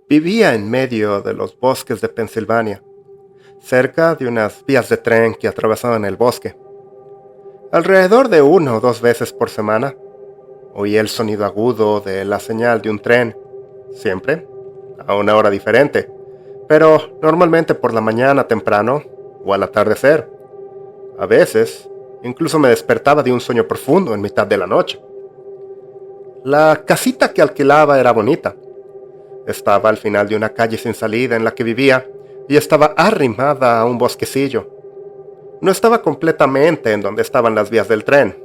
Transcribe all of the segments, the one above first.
Vivía en medio de los bosques de Pensilvania, cerca de unas vías de tren que atravesaban el bosque. Alrededor de 1 o 2 veces por semana, oía el sonido agudo de la señal de un tren, siempre a una hora diferente, pero normalmente por la mañana temprano o al atardecer. A veces, incluso me despertaba de un sueño profundo en mitad de la noche. La casita que alquilaba era bonita. Estaba al final de una calle sin salida en la que vivía y estaba arrimada a un bosquecillo. No estaba completamente en donde estaban las vías del tren,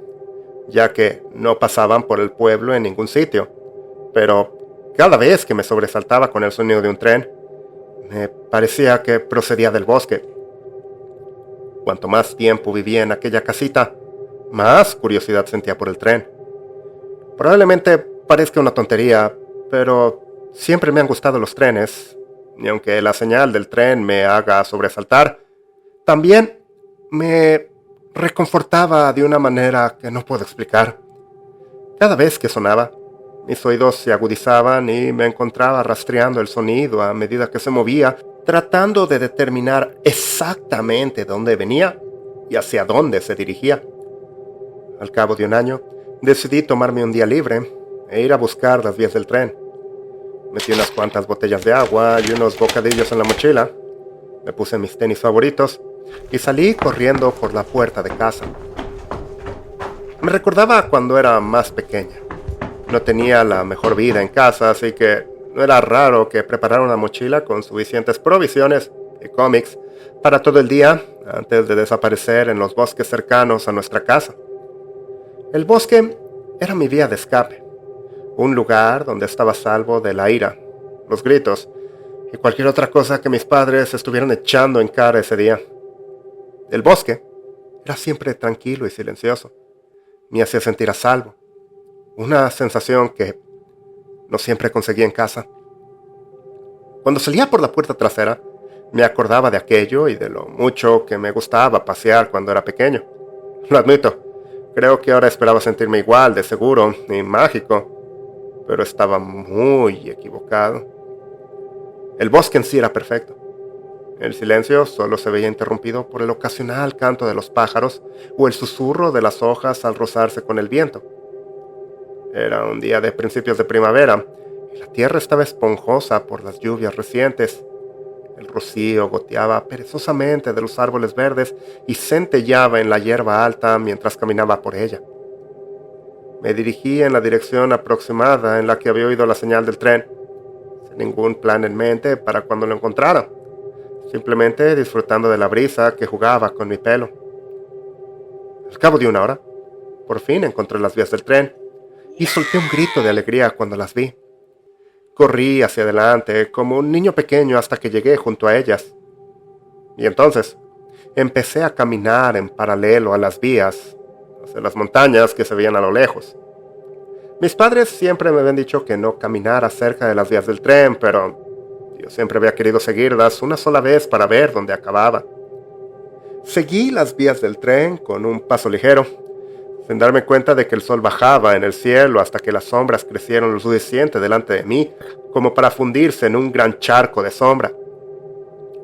ya que no pasaban por el pueblo en ningún sitio, pero cada vez que me sobresaltaba con el sonido de un tren, me parecía que procedía del bosque. Cuanto más tiempo vivía en aquella casita, más curiosidad sentía por el tren. Probablemente parezca una tontería, pero siempre me han gustado los trenes, y aunque la señal del tren me haga sobresaltar, también me reconfortaba de una manera que no puedo explicar. Cada vez que sonaba, mis oídos se agudizaban y me encontraba rastreando el sonido a medida que se movía, tratando de determinar exactamente dónde venía y hacia dónde se dirigía. Al cabo de un año, decidí tomarme un día libre e ir a buscar las vías del tren. Metí unas cuantas botellas de agua y unos bocadillos en la mochila. Me puse mis tenis favoritos y salí corriendo por la puerta de casa. Me recordaba cuando era más pequeña. No tenía la mejor vida en casa, así que no era raro que preparara una mochila con suficientes provisiones y cómics para todo el día antes de desaparecer en los bosques cercanos a nuestra casa. El bosque era mi vía de escape, un lugar donde estaba a salvo de la ira, los gritos y cualquier otra cosa que mis padres estuvieran echando en cara ese día. El bosque era siempre tranquilo y silencioso. Me hacía sentir a salvo, una sensación que no siempre conseguía en casa. Cuando salía por la puerta trasera, me acordaba de aquello y de lo mucho que me gustaba pasear cuando era pequeño. Lo admito, creo que ahora esperaba sentirme igual de seguro y mágico, pero estaba muy equivocado. El bosque en sí era perfecto. El silencio solo se veía interrumpido por el ocasional canto de los pájaros o el susurro de las hojas al rozarse con el viento. Era un día de principios de primavera y la tierra estaba esponjosa por las lluvias recientes. El rocío goteaba perezosamente de los árboles verdes y centelleaba en la hierba alta mientras caminaba por ella. Me dirigí en la dirección aproximada en la que había oído la señal del tren, sin ningún plan en mente para cuando lo encontrara, simplemente disfrutando de la brisa que jugaba con mi pelo. Al cabo de una hora, por fin encontré las vías del tren y solté un grito de alegría cuando las vi. Corrí hacia adelante como un niño pequeño hasta que llegué junto a ellas. Y entonces empecé a caminar en paralelo a las vías, hacia las montañas que se veían a lo lejos. Mis padres siempre me habían dicho que no caminara cerca de las vías del tren, pero yo siempre había querido seguirlas una sola vez para ver dónde acababa. Seguí las vías del tren con un paso ligero, sin darme cuenta de que el sol bajaba en el cielo hasta que las sombras crecieron lo suficiente delante de mí como para fundirse en un gran charco de sombra.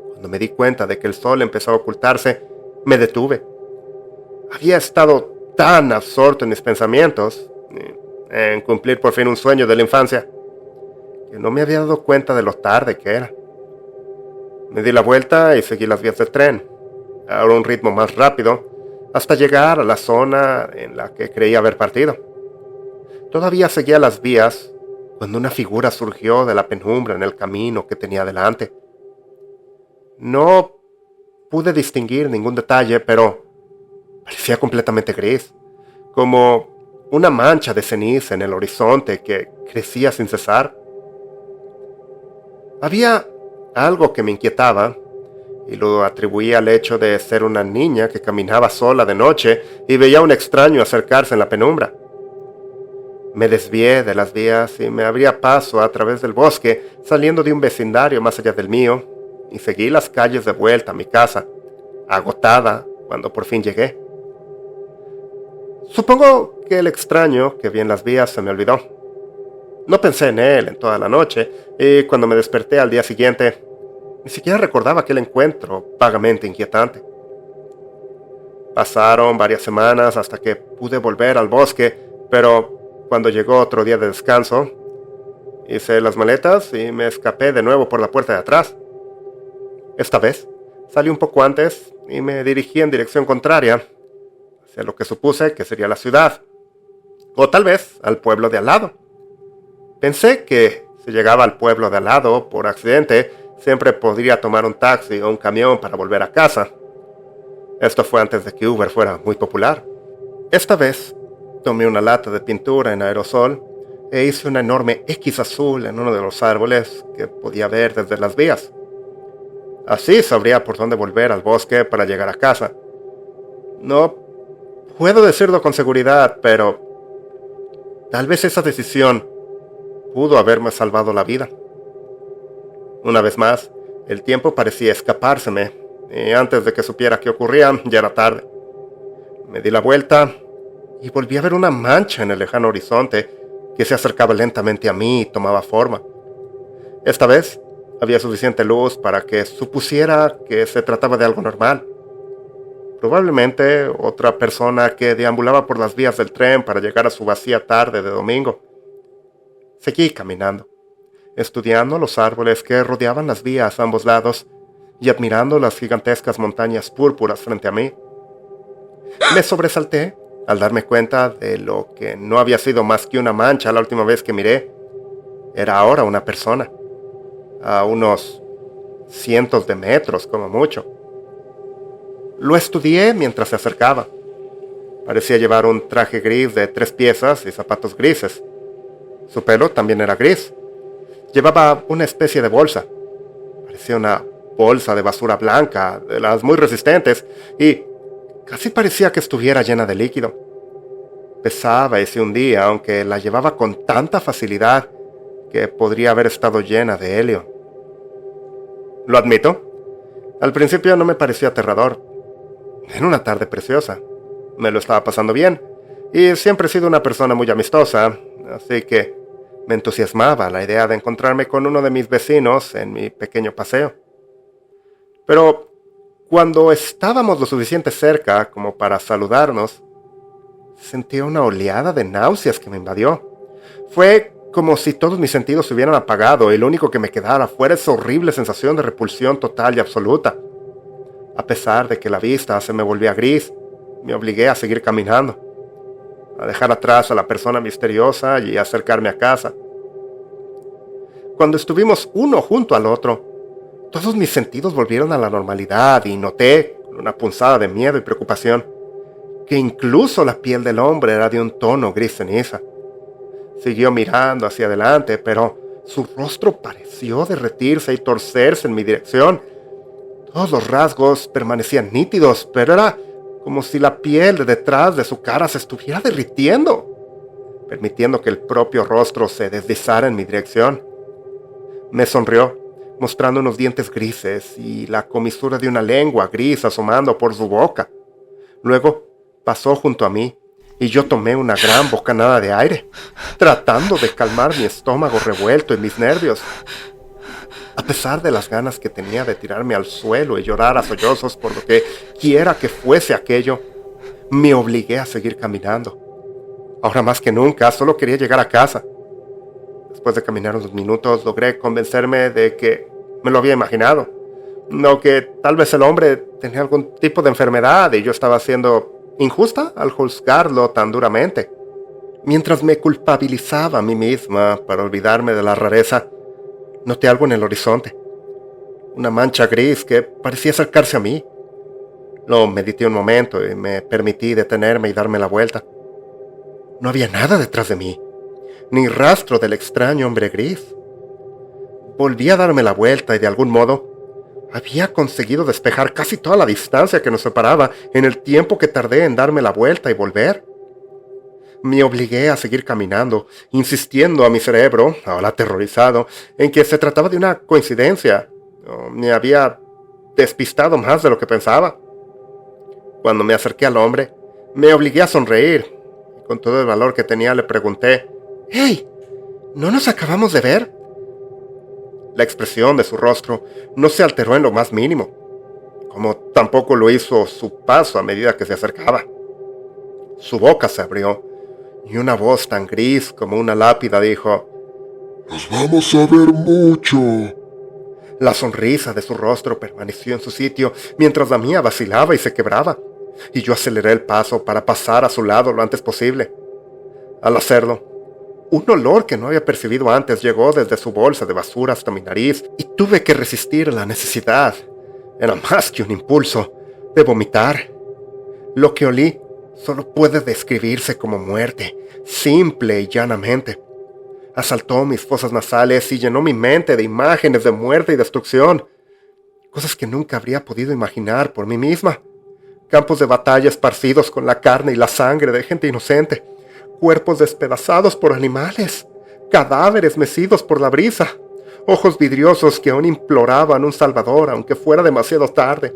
Cuando me di cuenta de que el sol empezó a ocultarse, me detuve. Había estado tan absorto en mis pensamientos, en cumplir por fin un sueño de la infancia, que no me había dado cuenta de lo tarde que era. Me di la vuelta y seguí las vías del tren, a un ritmo más rápido, hasta llegar a la zona en la que creía haber partido. Todavía seguía las vías cuando una figura surgió de la penumbra en el camino que tenía delante. No pude distinguir ningún detalle, pero parecía completamente gris, como una mancha de ceniza en el horizonte que crecía sin cesar. Había algo que me inquietaba, y lo atribuía al hecho de ser una niña que caminaba sola de noche y veía a un extraño acercarse en la penumbra. Me desvié de las vías y me abría paso a través del bosque, saliendo de un vecindario más allá del mío, y seguí las calles de vuelta a mi casa, agotada cuando por fin llegué. Supongo que el extraño que vi en las vías se me olvidó. No pensé en él en toda la noche, y cuando me desperté al día siguiente, ni siquiera recordaba aquel encuentro vagamente inquietante. Pasaron varias semanas hasta que pude volver al bosque, pero cuando llegó otro día de descanso, hice las maletas y me escapé de nuevo por la puerta de atrás. Esta vez salí un poco antes y me dirigí en dirección contraria, hacia lo que supuse que sería la ciudad, o tal vez al pueblo de al lado. Pensé que si llegaba al pueblo de al lado por accidente, siempre podría tomar un taxi o un camión para volver a casa. Esto fue antes de que Uber fuera muy popular. Esta vez tomé una lata de pintura en aerosol e hice una enorme X azul en uno de los árboles que podía ver desde las vías. Así sabría por dónde volver al bosque para llegar a casa. No puedo decirlo con seguridad, pero tal vez esa decisión pudo haberme salvado la vida. Una vez más, el tiempo parecía escapárseme, y antes de que supiera qué ocurría, ya era tarde. Me di la vuelta y volví a ver una mancha en el lejano horizonte que se acercaba lentamente a mí y tomaba forma. Esta vez había suficiente luz para que supusiera que se trataba de algo normal. Probablemente otra persona que deambulaba por las vías del tren para llegar a su vacía tarde de domingo. Seguí caminando, estudiando los árboles que rodeaban las vías a ambos lados y admirando las gigantescas montañas púrpuras frente a mí. Me sobresalté al darme cuenta de lo que no había sido más que una mancha la última vez que miré. Era ahora una persona, a unos cientos de metros como mucho. Lo estudié mientras se acercaba. Parecía llevar un traje gris de 3 piezas y zapatos grises. Su pelo también era gris. Llevaba una especie de bolsa. Parecía una bolsa de basura blanca, de las muy resistentes, y casi parecía que estuviera llena de líquido. Pesaba y se hundía, aunque la llevaba con tanta facilidad que podría haber estado llena de helio. Lo admito, al principio no me pareció aterrador. Era una tarde preciosa. Me lo estaba pasando bien, y siempre he sido una persona muy amistosa, así que me entusiasmaba la idea de encontrarme con uno de mis vecinos en mi pequeño paseo. Pero cuando estábamos lo suficiente cerca como para saludarnos, sentí una oleada de náuseas que me invadió. Fue como si todos mis sentidos se hubieran apagado y lo único que me quedara fuera esa horrible sensación de repulsión total y absoluta. A pesar de que la vista se me volvía gris, me obligué a seguir caminando, a dejar atrás a la persona misteriosa y a acercarme a casa. Cuando estuvimos uno junto al otro, todos mis sentidos volvieron a la normalidad y noté, con una punzada de miedo y preocupación, que incluso la piel del hombre era de un tono gris ceniza. Siguió mirando hacia adelante, pero su rostro pareció derretirse y torcerse en mi dirección. Todos los rasgos permanecían nítidos, pero era como si la piel de detrás de su cara se estuviera derritiendo, permitiendo que el propio rostro se deslizara en mi dirección. Me sonrió, mostrando unos dientes grises y la comisura de una lengua gris asomando por su boca. Luego pasó junto a mí y yo tomé una gran bocanada de aire, tratando de calmar mi estómago revuelto y mis nervios. A pesar de las ganas que tenía de tirarme al suelo y llorar a sollozos por lo que quiera que fuese aquello, me obligué a seguir caminando. Ahora más que nunca, solo quería llegar a casa. Después de caminar unos minutos, logré convencerme de que me lo había imaginado. No, que tal vez el hombre tenía algún tipo de enfermedad y yo estaba siendo injusta al juzgarlo tan duramente. Mientras me culpabilizaba a mí misma para olvidarme de la rareza, noté algo en el horizonte. Una mancha gris que parecía acercarse a mí. Lo medité un momento y me permití detenerme y darme la vuelta. No había nada detrás de mí, ni rastro del extraño hombre gris. Volví a darme la vuelta y de algún modo había conseguido despejar casi toda la distancia que nos separaba en el tiempo que tardé en darme la vuelta y volver. Me obligué a seguir caminando, insistiendo a mi cerebro, ahora aterrorizado, en que se trataba de una coincidencia. Me había despistado más de lo que pensaba. Cuando me acerqué al hombre, me obligué a sonreír. Y con todo el valor que tenía le pregunté: «¡Hey! ¿No nos acabamos de ver? La expresión de su rostro no se alteró en lo más mínimo, como tampoco lo hizo su paso a medida que se acercaba. Su boca se abrió y una voz tan gris como una lápida dijo: Nos vamos a ver mucho. La sonrisa de su rostro permaneció en su sitio mientras la mía vacilaba y se quebraba, y yo aceleré el paso para pasar a su lado lo antes posible. Al hacerlo, un olor que no había percibido antes llegó desde su bolsa de basura hasta mi nariz y tuve que resistir la necesidad, era más que un impulso, de vomitar. Lo que olí solo puede describirse como muerte, simple y llanamente. Asaltó mis fosas nasales y llenó mi mente de imágenes de muerte y destrucción, cosas que nunca habría podido imaginar por mí misma. Campos de batalla esparcidos con la carne y la sangre de gente inocente, cuerpos despedazados por animales, cadáveres mecidos por la brisa, ojos vidriosos que aún imploraban un salvador aunque fuera demasiado tarde.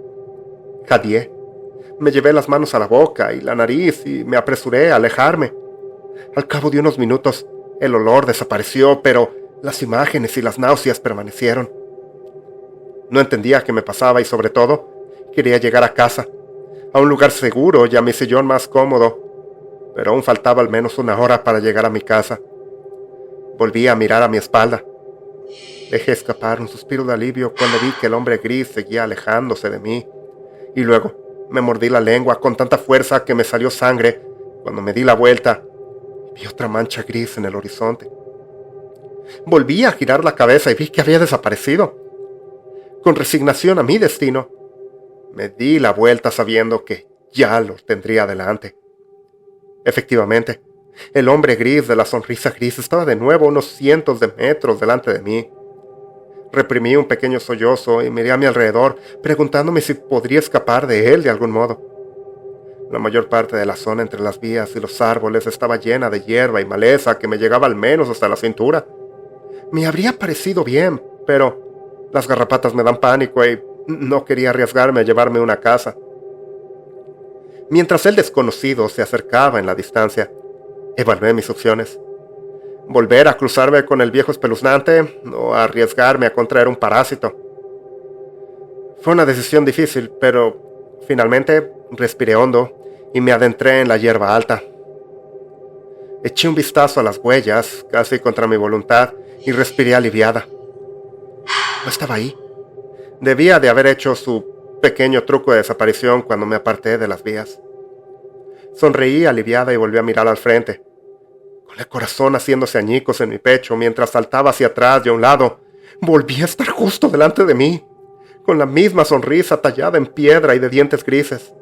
Jadeé. Me llevé las manos a la boca y la nariz y me apresuré a alejarme. Al cabo de unos minutos, el olor desapareció, pero las imágenes y las náuseas permanecieron. No entendía qué me pasaba y, sobre todo, quería llegar a casa, a un lugar seguro y a mi sillón más cómodo, pero aún faltaba al menos una hora para llegar a mi casa. Volví a mirar a mi espalda. Dejé escapar un suspiro de alivio cuando vi que el hombre gris seguía alejándose de mí, y luego me mordí la lengua con tanta fuerza que me salió sangre cuando me di la vuelta y vi otra mancha gris en el horizonte. Volví a girar la cabeza y vi que había desaparecido. Con resignación a mi destino, me di la vuelta sabiendo que ya lo tendría delante. Efectivamente, el hombre gris de la sonrisa gris estaba de nuevo a unos cientos de metros delante de mí. Reprimí un pequeño sollozo y miré a mi alrededor, preguntándome si podría escapar de él de algún modo. La mayor parte de la zona entre las vías y los árboles estaba llena de hierba y maleza que me llegaba al menos hasta la cintura. Me habría parecido bien, pero las garrapatas me dan pánico y no quería arriesgarme a llevarme a una casa. Mientras el desconocido se acercaba en la distancia, evalué mis opciones. Volver a cruzarme con el viejo espeluznante o arriesgarme a contraer un parásito. Fue una decisión difícil, pero finalmente respiré hondo y me adentré en la hierba alta. Eché un vistazo a las huellas, casi contra mi voluntad, y respiré aliviada. No estaba ahí. Debía de haber hecho su pequeño truco de desaparición cuando me aparté de las vías. Sonreí aliviada y volví a mirar al frente, con el corazón haciéndose añicos en mi pecho mientras saltaba hacia atrás y a un lado. Volví a estar justo delante de mí, con la misma sonrisa tallada en piedra y de dientes grises.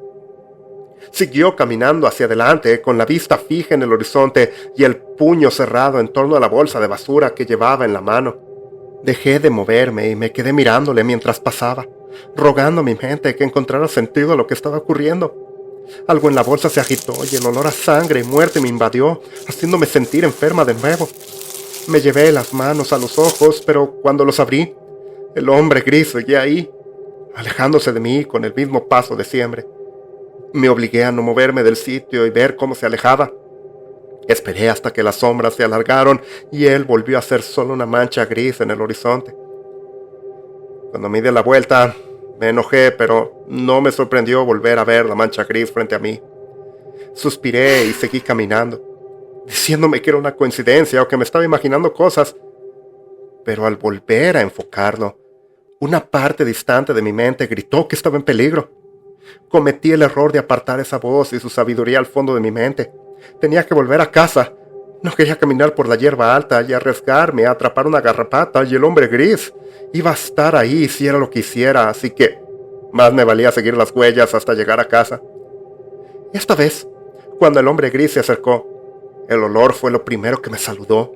Siguió caminando hacia adelante, con la vista fija en el horizonte y el puño cerrado en torno a la bolsa de basura que llevaba en la mano. Dejé de moverme y me quedé mirándole mientras pasaba, rogando a mi mente que encontrara sentido a lo que estaba ocurriendo. Algo en la bolsa se agitó y el olor a sangre y muerte me invadió, haciéndome sentir enferma de nuevo. Me llevé las manos a los ojos, pero cuando los abrí, el hombre gris seguía ahí, alejándose de mí con el mismo paso de siempre. Me obligué a no moverme del sitio y ver cómo se alejaba. Esperé hasta que las sombras se alargaron y él volvió a ser solo una mancha gris en el horizonte. Cuando me di la vuelta, me enojé, pero no me sorprendió volver a ver la mancha gris frente a mí. Suspiré y seguí caminando, diciéndome que era una coincidencia o que me estaba imaginando cosas. Pero al volver a enfocarlo, una parte distante de mi mente gritó que estaba en peligro. Cometí el error de apartar esa voz y su sabiduría al fondo de mi mente. Tenía que volver a casa. No quería caminar por la hierba alta y arriesgarme a atrapar una garrapata y el hombre gris iba a estar ahí hiciera lo que hiciera, así que más me valía seguir las huellas hasta llegar a casa. Esta vez, cuando el hombre gris se acercó, el olor fue lo primero que me saludó.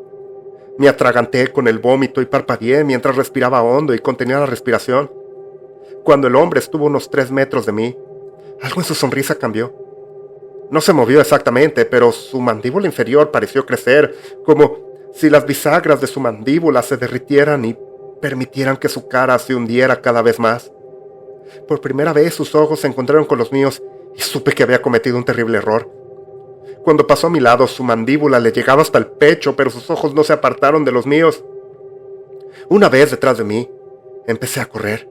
Me atraganté con el vómito y parpadeé mientras respiraba hondo y contenía la respiración. Cuando el hombre estuvo a unos 3 metros de mí, algo en su sonrisa cambió. No se movió exactamente, pero su mandíbula inferior pareció crecer, como si las bisagras de su mandíbula se derritieran y permitieran que su cara se hundiera cada vez más. Por primera vez sus ojos se encontraron con los míos y supe que había cometido un terrible error. Cuando pasó a mi lado, su mandíbula le llegaba hasta el pecho, pero sus ojos no se apartaron de los míos. Una vez detrás de mí, empecé a correr,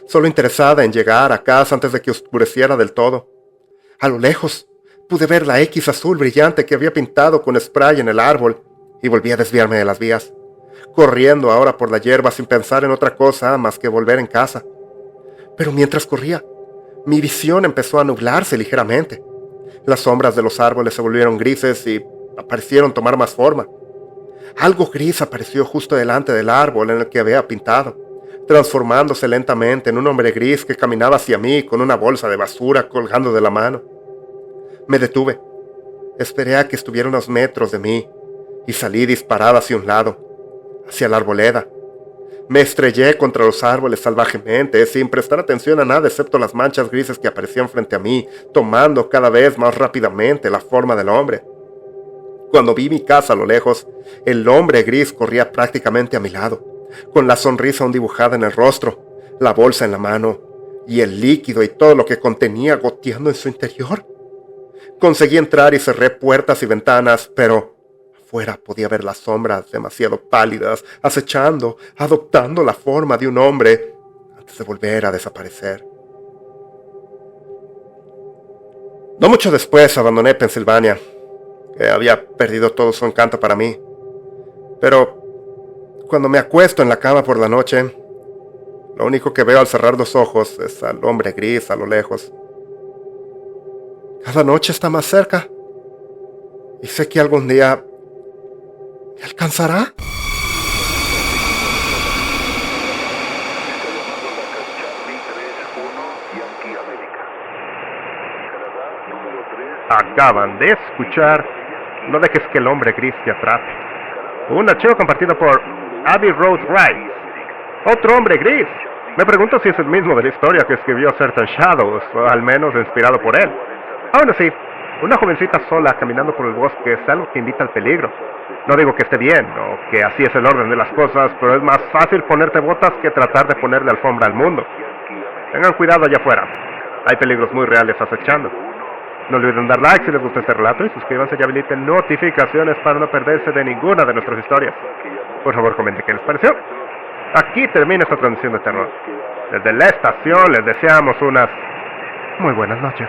solo interesada en llegar a casa antes de que oscureciera del todo. A lo lejos, pude ver la X azul brillante que había pintado con spray en el árbol y volví a desviarme de las vías, corriendo ahora por la hierba sin pensar en otra cosa más que volver en casa. Pero mientras corría, mi visión empezó a nublarse ligeramente. Las sombras de los árboles se volvieron grises y parecieron tomar más forma. Algo gris apareció justo delante del árbol en el que había pintado, transformándose lentamente en un hombre gris que caminaba hacia mí con una bolsa de basura colgando de la mano. Me detuve, esperé a que estuviera unos metros de mí y salí disparada hacia un lado, hacia la arboleda. Me estrellé contra los árboles salvajemente, sin prestar atención a nada excepto las manchas grises que aparecían frente a mí, tomando cada vez más rápidamente la forma del hombre. Cuando vi mi casa a lo lejos, el hombre gris corría prácticamente a mi lado, con la sonrisa aún dibujada en el rostro, la bolsa en la mano y el líquido y todo lo que contenía goteando en su interior. Conseguí entrar y cerré puertas y ventanas, pero afuera podía ver las sombras demasiado pálidas, acechando, adoptando la forma de un hombre antes de volver a desaparecer. No mucho después abandoné Pensilvania, que había perdido todo su encanto para mí. Pero cuando me acuesto en la cama por la noche, lo único que veo al cerrar los ojos es al hombre gris a lo lejos. Cada noche está más cerca y sé que algún día me alcanzará. Acaban de escuchar No dejes que el hombre gris te atrape, un archivo compartido por Abbey Road Rice. Otro hombre gris. Me pregunto si es el mismo de la historia que escribió Certain Shadows, o al menos inspirado por él. Aún así, una jovencita sola caminando por el bosque es algo que invita al peligro. No digo que esté bien, o que así es el orden de las cosas, pero es más fácil ponerte botas que tratar de ponerle alfombra al mundo. Tengan cuidado allá afuera. Hay peligros muy reales acechando. No olviden dar like si les gusta este relato y suscríbanse y habiliten notificaciones para no perderse de ninguna de nuestras historias. Por favor, comenten qué les pareció. Aquí termina esta transmisión de terror. Desde la estación les deseamos unas muy buenas noches.